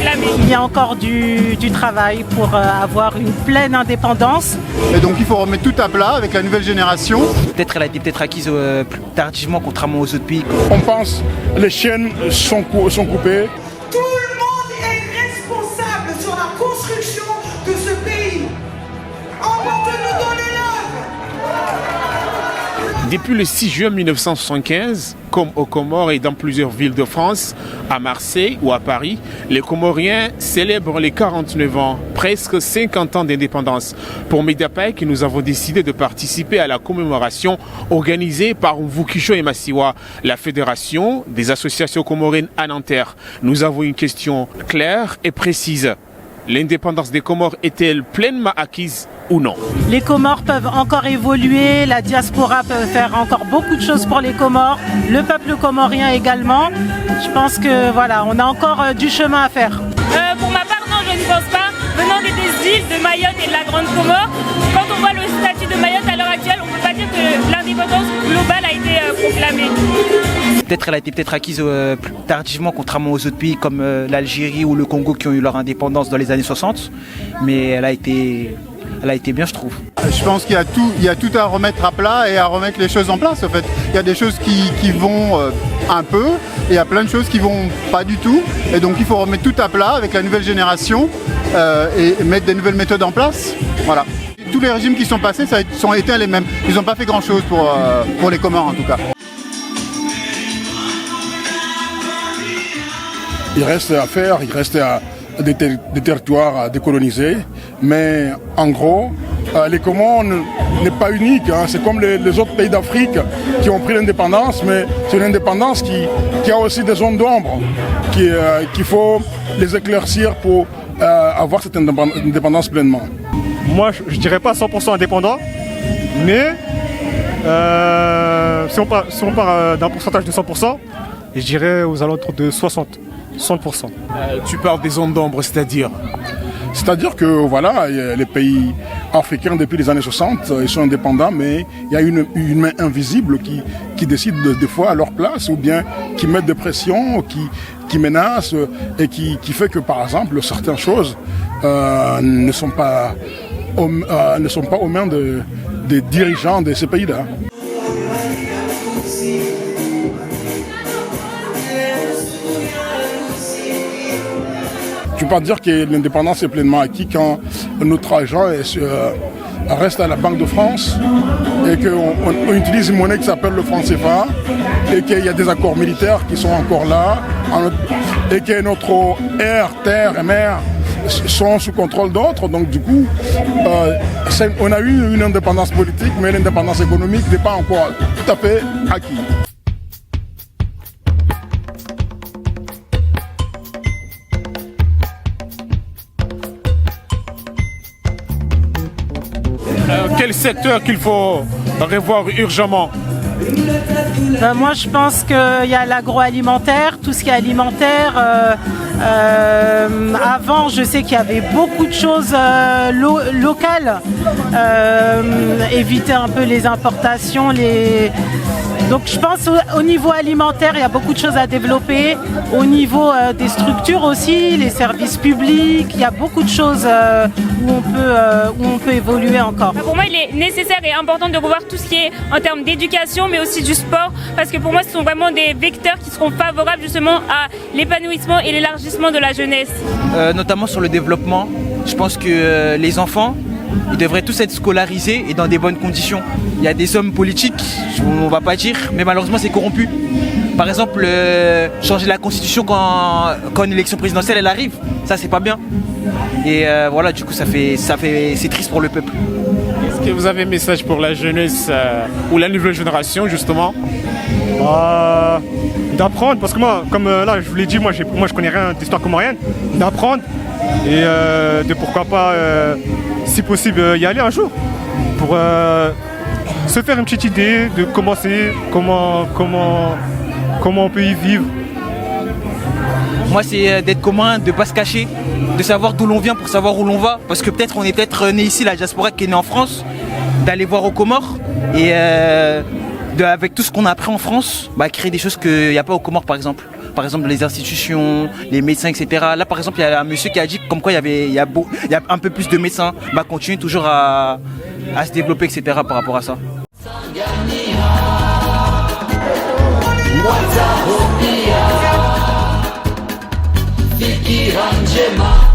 proclamée. Il y a encore du travail pour avoir une pleine indépendance. Et donc il faut remettre tout à plat avec la nouvelle génération. Peut-être elle a été acquise plus tardivement contrairement aux autres pays. On pense les chaînes sont coupées. Tout le monde est responsable sur la construction de ce pays. Emporte-nous dans les laves. Depuis le 6 juin 1975, comme aux Comores et dans plusieurs villes de France, à Marseille ou à Paris, les Comoriens célèbrent les 49 ans, presque 50 ans d'indépendance. Pour Mediapay, nous avons décidé de participer à la commémoration organisée par Mvukisho et Massiwa, la fédération des associations comoriennes à Nanterre. Nous avons une question claire et précise. L'indépendance des Comores est-elle pleinement acquise ou non? Les Comores peuvent encore évoluer, la diaspora peut faire encore beaucoup de choses pour les Comores, le peuple comorien également. Je pense que voilà, on a encore du chemin à faire. Pour ma part, non, je ne pense pas. Venant des îles de Mayotte et de la Grande Comore, quand on voit le statut de Mayotte à l'heure actuelle, on ne peut pas dire que l'indépendance globale a été proclamée. Peut-être elle a été acquise plus tardivement contrairement aux autres pays comme l'Algérie ou le Congo qui ont eu leur indépendance dans les années 60, mais elle a été bien, je trouve. Je pense qu'il y a tout à remettre à plat et à remettre les choses en place. En fait, il y a des choses qui vont un peu et il y a plein de choses qui vont pas du tout. Et donc il faut remettre tout à plat avec la nouvelle génération et mettre des nouvelles méthodes en place. Voilà. Tous les régimes qui sont passés, ça sont été les mêmes. Ils n'ont pas fait grand-chose pour les Comores en tout cas. Il reste à faire, il reste des territoires à décoloniser, mais en gros, les Comores n'est pas unique. Hein. C'est comme les autres pays d'Afrique qui ont pris l'indépendance, mais c'est une indépendance qui a aussi des zones d'ombre, qu'il faut les éclaircir pour avoir cette indépendance pleinement. Moi, je dirais pas 100% indépendant, mais si on part d'un pourcentage de 100%, je dirais aux alentours de 60%. Tu parles des zones d'ombre, c'est-à-dire? C'est-à-dire que voilà, les pays africains depuis les années 60, ils sont indépendants, mais il y a une main invisible qui décide des fois à leur place, ou bien qui met des pressions, qui menace, et qui fait que par exemple certaines choses ne sont pas aux mains des dirigeants de ces pays-là. Je ne peux pas dire que l'indépendance est pleinement acquise quand notre argent reste à la Banque de France et qu'on utilise une monnaie qui s'appelle le franc CFA et qu'il y a des accords militaires qui sont encore là et que notre air, terre et mer sont sous contrôle d'autres. Donc du coup, on a eu une indépendance politique, mais l'indépendance économique n'est pas encore tout à fait acquise. Quel secteur qu'il faut revoir urgemment? Moi, je pense qu'il y a l'agroalimentaire, tout ce qui est alimentaire. Avant, je sais qu'il y avait beaucoup de choses locales. Éviter un peu les importations, Donc je pense au niveau alimentaire, il y a beaucoup de choses à développer. Au niveau des structures aussi, les services publics, il y a beaucoup de choses où on peut évoluer encore. Pour moi, il est nécessaire et important de revoir tout ce qui est en termes d'éducation, mais aussi du sport, parce que pour moi, ce sont vraiment des vecteurs qui seront favorables justement à l'épanouissement et l'élargissement de la jeunesse. Notamment sur le développement, je pense que les enfants, ils devraient tous être scolarisés et dans des bonnes conditions. Il y a des hommes politiques, on ne va pas dire, mais malheureusement c'est corrompu. Par exemple, changer la constitution quand une élection présidentielle elle arrive, ça c'est pas bien. Et voilà, du coup c'est triste pour le peuple. Est-ce que vous avez un message pour la jeunesse ou la nouvelle génération justement? D'apprendre, parce que moi, comme là je vous l'ai dit, moi je connais rien d'histoire comorienne, d'apprendre et de pourquoi pas, si possible, y aller un jour pour se faire une petite idée de comment on peut y vivre. Moi, c'est d'être commun, de ne pas se cacher, de savoir d'où l'on vient pour savoir où l'on va. Parce que on est peut-être né ici, la diaspora qui est née en France, d'aller voir aux Comores et avec tout ce qu'on a appris en France, créer des choses qu'il n'y a pas aux Comores par exemple. Par exemple les institutions, les médecins, etc. Là par exemple il y a un monsieur qui a dit comme quoi il y a un peu plus de médecins, continuer toujours à se développer, etc. par rapport à ça. Fikiran njema